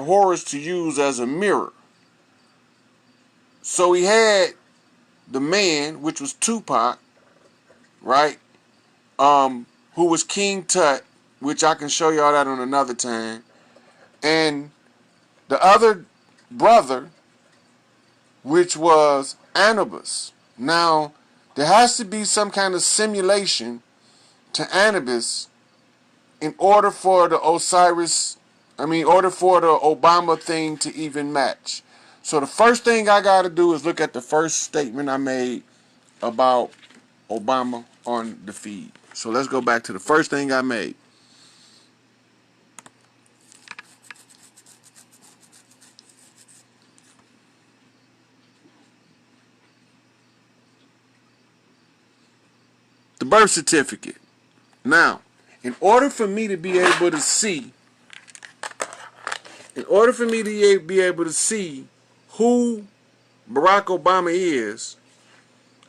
Horus to use as a mirror. So he had the man, which was Tupac, right? Who was King Tut, which I can show y'all that on another time. And the other brother, which was Anubis. Now, there has to be some kind of simulation to Anubis in order for the order for the Obama thing to even match. So the first thing I got to do is look at the first statement I made about Obama on the feed. So let's go back to the first thing I made. The birth certificate. Now, in order for me to be able to see, who Barack Obama is,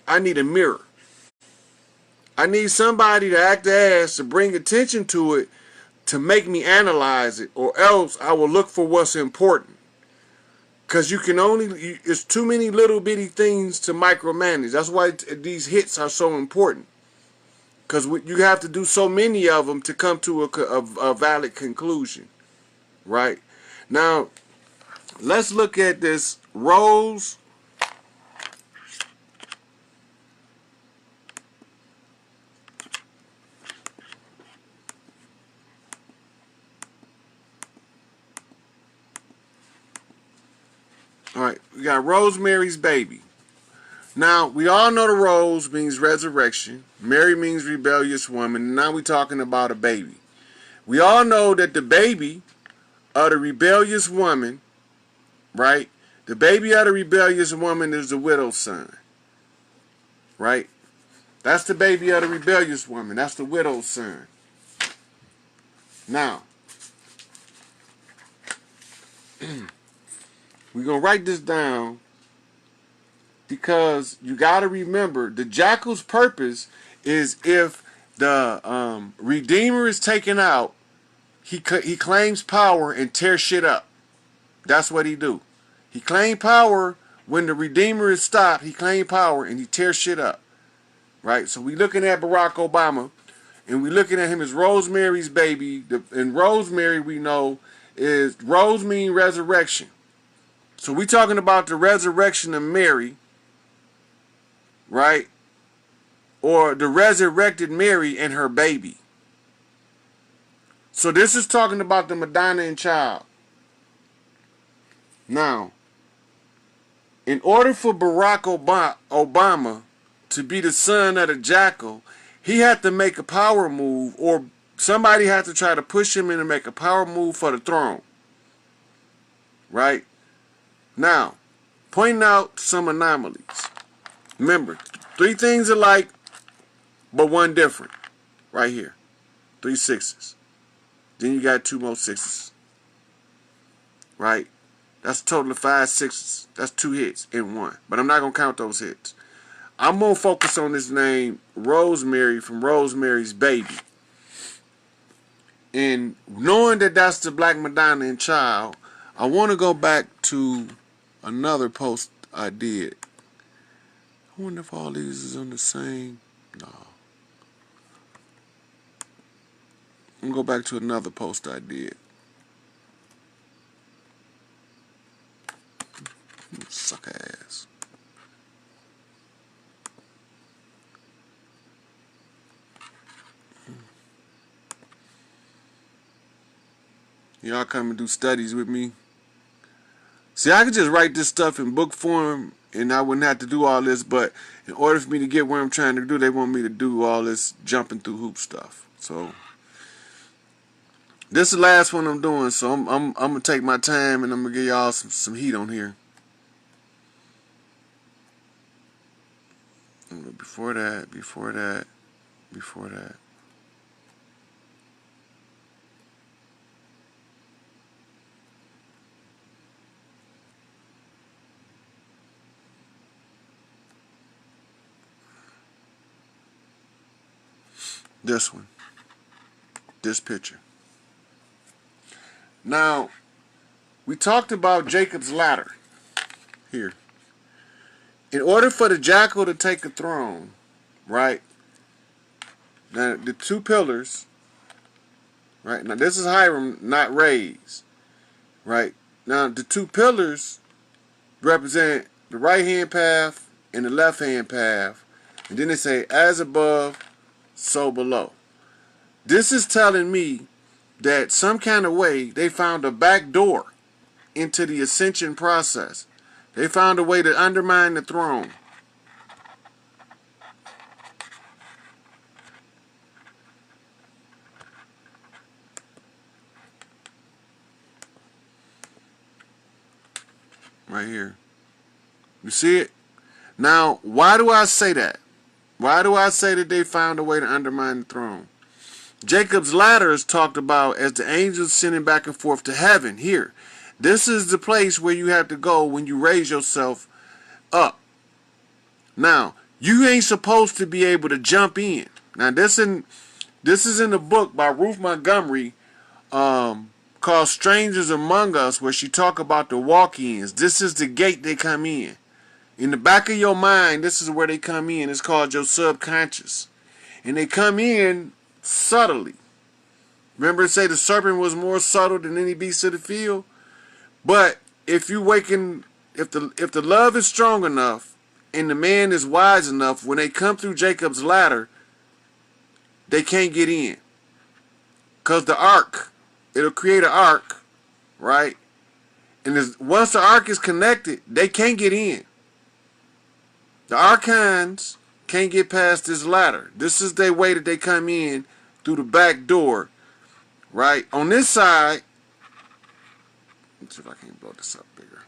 I need a mirror. I need somebody to act as to bring attention to it to make me analyze it, or else I will look for what's important. Because it's too many little bitty things to micromanage. That's why these hits are so important. Because you have to do so many of them to come to a valid conclusion. Right? Now, let's look at this Rose. Alright, we got Rosemary's baby. Now, we all know the rose means resurrection. Mary means rebellious woman. And now we're talking about a baby. We all know that the baby of the rebellious woman, right? The baby of the rebellious woman is the widow's son. Right? That's the baby of the rebellious woman. That's the widow's son. Now, we're going to write this down because you got to remember the Jackal's purpose is if the Redeemer is taken out, he claims power and tears shit up. That's what he do. He claim power when the Redeemer is stopped. He claim power and he tears shit up. Right? So we looking at Barack Obama and we looking at him as Rosemary's baby. And Rosemary we know is Rose mean resurrection. So we talking about the resurrection of Mary. Right? Or the resurrected Mary and her baby. So this is talking about the Madonna and child. Now, in order for Barack Obama to be the son of the Jackal, he had to make a power move, or somebody had to try to push him in to make a power move for the throne. Right? Now, pointing out some anomalies. Remember, 3 things alike, but 1 different. Right here. 3 6s. Then you got 2 more 6s. Right? That's a total of 5 6s. That's 2 hits in 1. But I'm not going to count those hits. I'm going to focus on this name, Rosemary, from Rosemary's baby. And knowing that that's the Black Madonna and child, I want to go back to another post I did. I wonder if all these is on the same. No. I'm going to go back to another post I did. Suck ass. Y'all come and do studies with me. See, I could just write this stuff in book form and I wouldn't have to do all this, but in order for me to get where I'm trying to do, they want me to do all this jumping through hoop stuff. So this is the last one I'm doing, so I'm gonna take my time and I'm gonna give y'all some heat on here. Before that. This one. This picture. Now, we talked about Jacob's ladder here. In order for the jackal to take a throne, right? Now the two pillars, right? Now this is Hiram, not raised, right? Now the two pillars represent the right hand path and the left hand path, and then they say as above, so below. This is telling me that some kind of way they found a back door into the ascension process. They found a way to undermine the throne. Right here. You see it? Now, why do I say that? Why do I say that they found a way to undermine the throne? Jacob's ladder is talked about as the angels sending back and forth to heaven. Here, this is the place where you have to go when you raise yourself up. Now, you ain't supposed to be able to jump in. Now, this is in the book by Ruth Montgomery called Strangers Among Us, where she talk about the walk-ins. This is the gate they come in. In the back of your mind, this is where they come in. It's called your subconscious. And they come in subtly. Remember, say the serpent was more subtle than any beast of the field? But if you waken, if the love is strong enough and the man is wise enough, when they come through Jacob's ladder, they can't get in. Because the ark, it'll create an ark, right? And once the ark is connected, they can't get in. The archons can't get past this ladder. This is their way that they come in through the back door, right? On this side, let's see if I can blow this up bigger.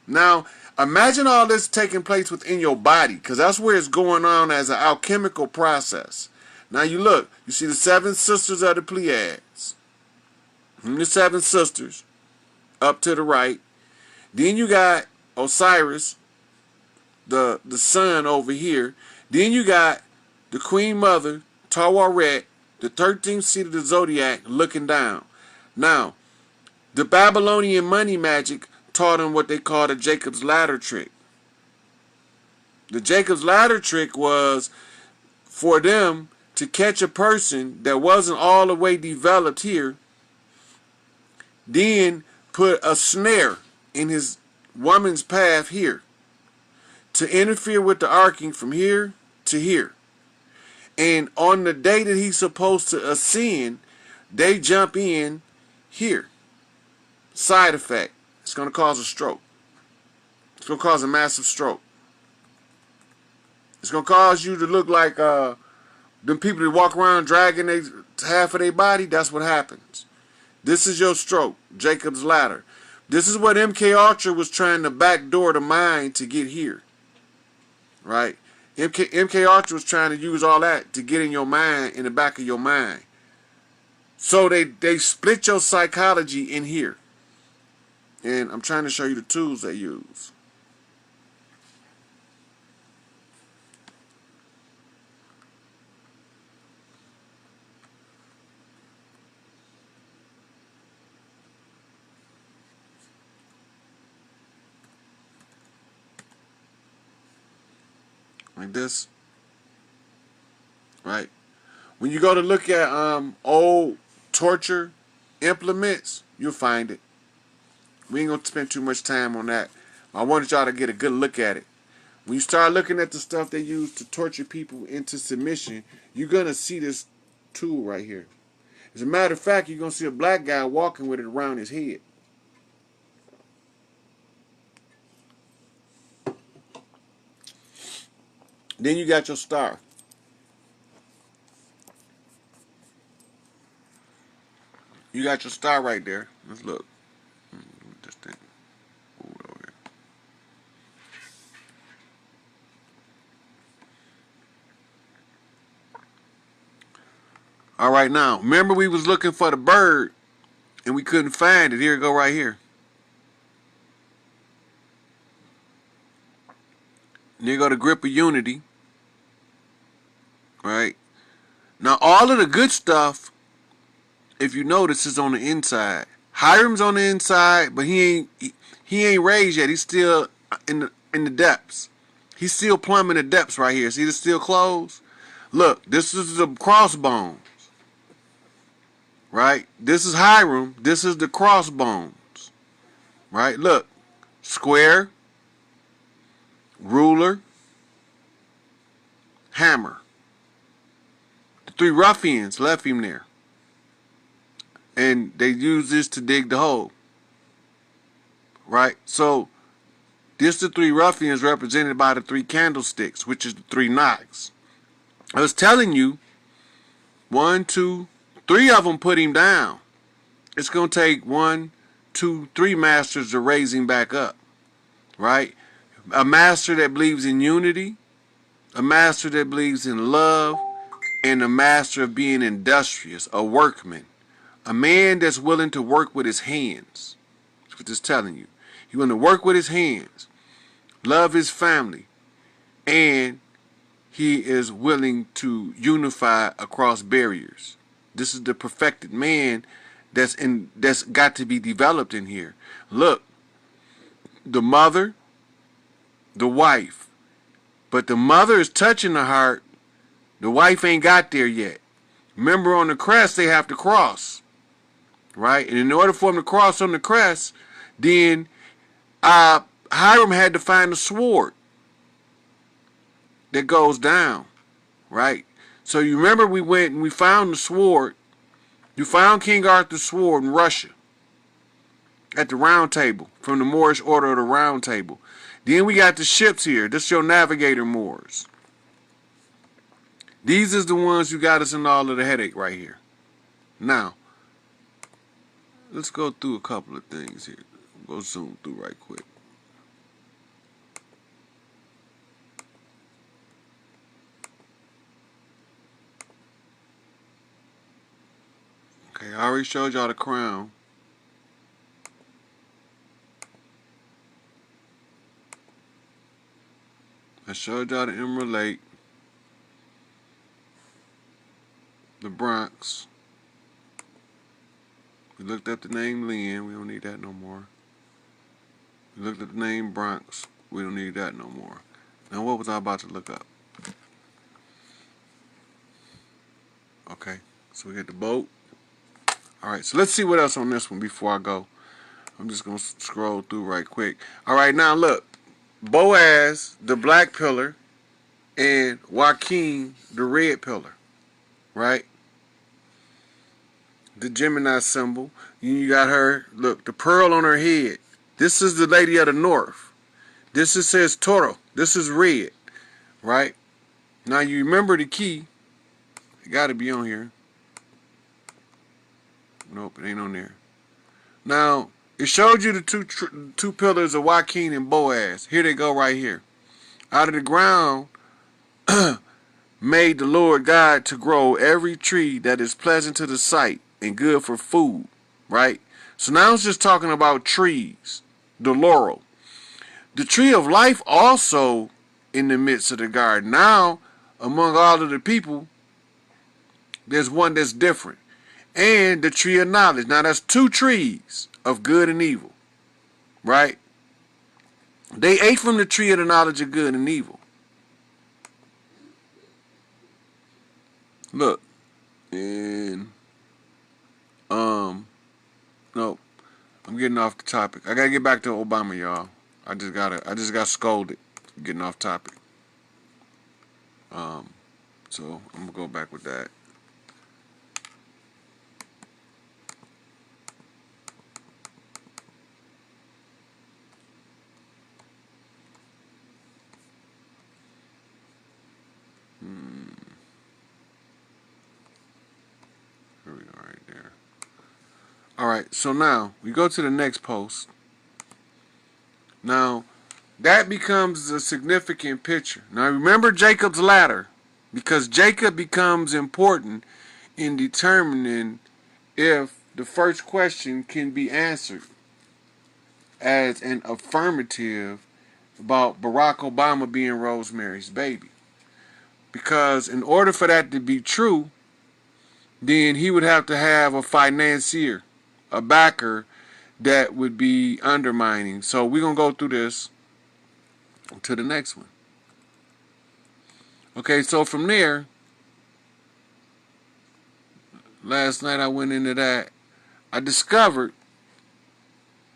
Now, imagine all this taking place within your body, because that's where it's going on as an alchemical process. Now you look, you see the seven sisters of the Pleiades. The seven sisters, up to the right. Then you got Osiris, the sun over here. Then you got the Queen Mother, Tawaret, the 13th seat of the zodiac, looking down. Now, the Babylonian money magic taught them what they call the Jacob's ladder trick. The Jacob's ladder trick was for them to catch a person that wasn't all the way developed here, then put a snare in his woman's path here to interfere with the arcing from here to here. And on the day that he's supposed to ascend, they jump in here. Side effect. It's going to cause a stroke. It's going to cause a massive stroke. It's going to cause you to look like them people that walk around dragging half of their body. That's what happens. This is your stroke. Jacob's ladder. This is what MKUltra was trying to backdoor the mind to get here. Right? MKUltra was trying to use all that to get in your mind, in the back of your mind. So they split your psychology in here. And I'm trying to show you the tools they use. Like this. Right? When you go to look at old torture implements, you'll find it. We ain't going to spend too much time on that. I wanted y'all to get a good look at it. When you start looking at the stuff they use to torture people into submission, you're going to see this tool right here. As a matter of fact, you're going to see a black guy walking with it around his head. Then you got your star. You got your star right there. Let's look. This thing. Move it over here. All right, now, remember we was looking for the bird and we couldn't find it. Here it go right here. And here go the grip of unity. Right? Now, all of the good stuff if you notice, is on the inside. Hiram's on the inside, but he ain't raised yet. He's still in the depths. He's still plumbing the depths right here. See the steel clothes? Look, this is the crossbones. Right? This is Hiram. This is the crossbones. Right? Look. Square. Ruler. Hammer. The three ruffians left him there. And they used this to dig the hole. Right? So, this the three ruffians represented by the three candlesticks, which is the three knocks. I was telling you, 1, 2, 3 of them put him down. It's going to take 1, 2, 3 masters to raise him back up. Right? A master that believes in unity, a master that believes in love, and a master of being industrious, a workman. A man that's willing to work with his hands. That's what it's telling you. He's willing to work with his hands, love his family, and he is willing to unify across barriers. This is the perfected man that's got to be developed in here. Look, the mother, the wife. But the mother is touching the heart. The wife ain't got there yet. Remember, on the crest, they have to cross. Right? And in order for them to cross on the crest, then Hiram had to find a sword that goes down. Right? So you remember we went and we found the sword. You found King Arthur's sword in Russia at the Round Table, from the Moorish Order of the Round Table. Then we got the ships here. This is your navigator Moors. These is the ones who got us in all of the headache right here. Now, let's go through a couple of things here. Go zoom through right quick. Okay, I already showed y'all the crown. I showed y'all the Emerald Lake, the Bronx. We looked up the name Lynn. We don't need that no more. We looked at the name Bronx. We don't need that no more. Now, what was I about to look up? Okay, so we got the boat. Alright, so let's see what else on this one before I go. I'm just going to scroll through right quick. Alright, now look. Boaz, the black pillar, and Joaquin, the red pillar. Right? The Gemini symbol. You got her, look, the pearl on her head. This is the lady of the north. This is, says Toro. This is red. Right? Now you remember the key. It got to be on here. Nope, it ain't on there. Now, it showed you the two pillars of Joaquin and Boaz. Here they go right here. Out of the ground made the Lord God to grow every tree that is pleasant to the sight and good for food. Right? So now it's just talking about trees. The laurel. The tree of life also in the midst of the garden. Now, among all of the people, there's one that's different. And the tree of knowledge. Now that's two trees of good and evil. Right? They ate from the tree of the knowledge of good and evil. Look. And nope. I'm getting off the topic. I gotta get back to Obama, y'all. I just got scolded for getting off topic. So I'm gonna go back with that. Here we go right there. Alright, so now we go to the next post. Now, that becomes a significant picture. Now remember Jacob's ladder, because Jacob becomes important in determining if the first question can be answered as an affirmative about Barack Obama being Rosemary's baby. Because in order for that to be true, then he would have to have a financier, a backer that would be undermining. So we're going to go through this to the next one. Okay, so from there, last night I went into that. I discovered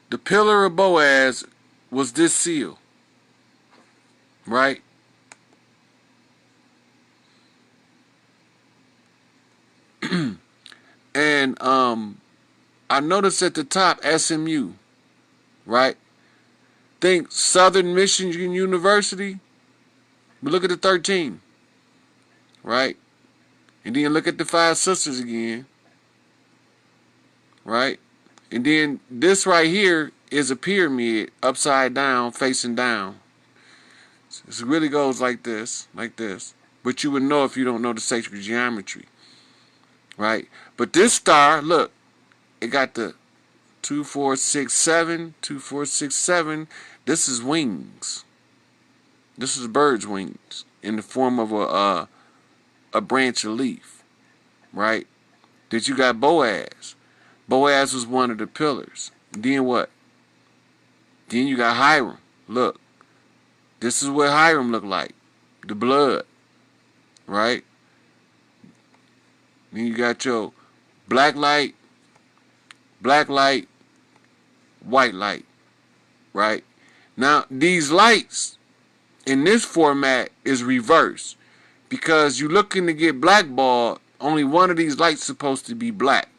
the pillar of Boaz was this seal, right? And I noticed at the top SMU, right? Think Southern Michigan University, but look at the 13, right? And then look at the 5 sisters again, right? And then this right here is a pyramid upside down, facing down. So it really goes like this, But you would know if you don't know the sacred geometry, right? But this star, look, it got the 2, 4, 6, 7, 2, 4, 6, 7. This is wings. This is bird's wings in the form of a branch of leaf, right? That you got Boaz. Boaz was one of the pillars. Then what? Then you got Hiram. Look, this is what Hiram looked like. The blood, right? Then you got your black light, white light, right? Now, these lights in this format is reversed because you're looking to get blackballed. Only one of these lights is supposed to be black.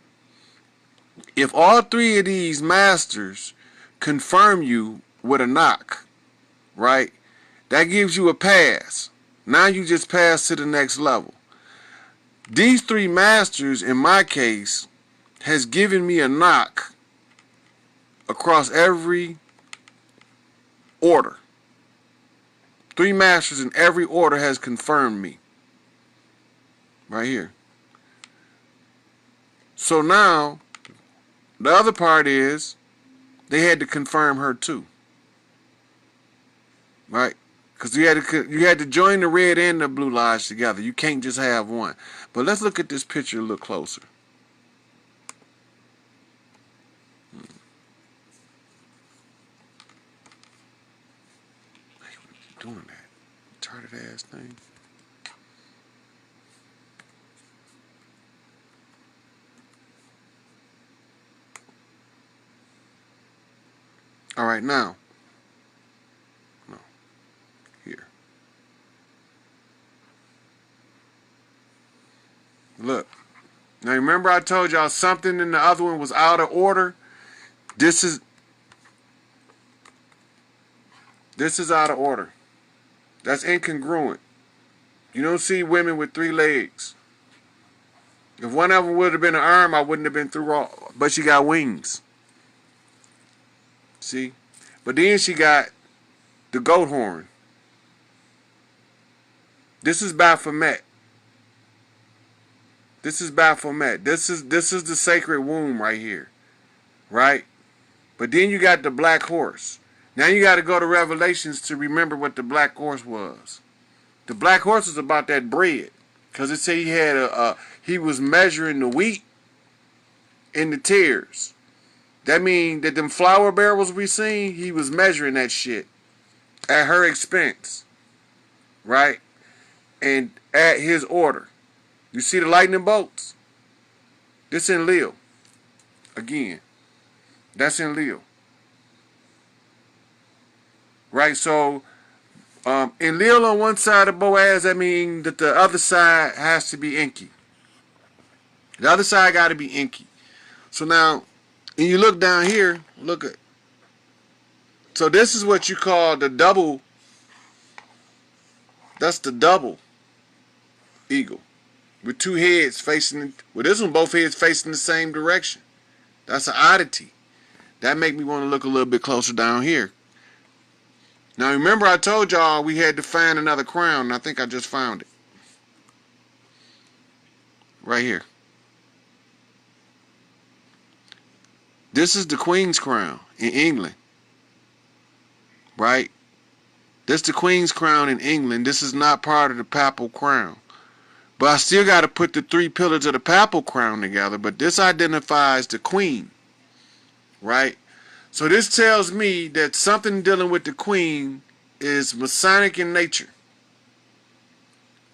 If all 3 of these masters confirm you with a knock, right, that gives you a pass. Now you just pass to the next level. These 3 masters, in my case, has given me a knock across every order. 3 masters in every order has confirmed me. Right here. So now, the other part is, they had to confirm her too. Right? Because you had to join the red and the blue lodge together. You can't just have one. But let's look at this picture a little closer. Hey, what are you doing that? Retarded ass thing. All right, now. No. Here. Look. Now remember I told y'all something in the other one was out of order? This is out of order. That's incongruent. You don't see women with 3 legs. If one of them would have been an arm, I wouldn't have been through all. But she got wings. See? But then she got the goat horn. This is BAPHOMET. This is BAPHOMET. This is the sacred womb right here. Right? But then you got the black horse. Now you got to go to Revelations to remember what the black horse was. The black horse is about that bread. Because it said he had he was measuring the wheat and the tares. That means that them flour barrels we seen, he was measuring that shit at her expense. Right? And at his order. You see the lightning bolts? This ENLIL. Again. That's ENLIL. Right? So, ENLIL on one side of Boaz, that means that the other side has to be inky. The other side got to be inky. So now, and you look down here, look at. So this is what you call the double. That's the double eagle. With 2 heads facing, well this one both heads facing the same direction. That's an oddity. That make me want to look a little bit closer down here. Now remember I told y'all we had to find another crown, and I think I just found it. Right here. This is the Queen's crown in England. Right? This is the Queen's crown in England. This is not part of the papal crown. But I still got to put the 3 pillars of the papal crown together. But this identifies the queen, right? So this tells me that something dealing with the queen is Masonic in nature.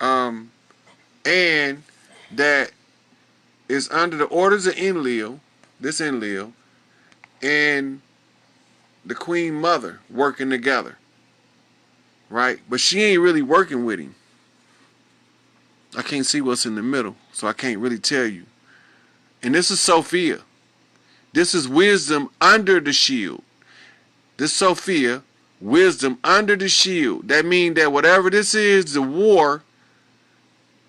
And that is under the orders of ENLIL, this ENLIL, and the Queen Mother working together, right? But she ain't really working with him. I can't see what's in the middle, so I can't really tell you. And this is Sophia. This is wisdom under the shield. This Sophia, wisdom under the shield. That means that whatever this is, the war,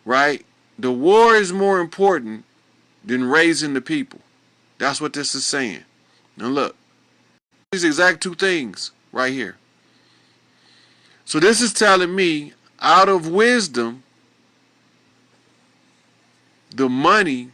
right? The war is more important than raising the people. That's what this is saying. Now look, these exact 2 things right here. So this is telling me, out of wisdom, the money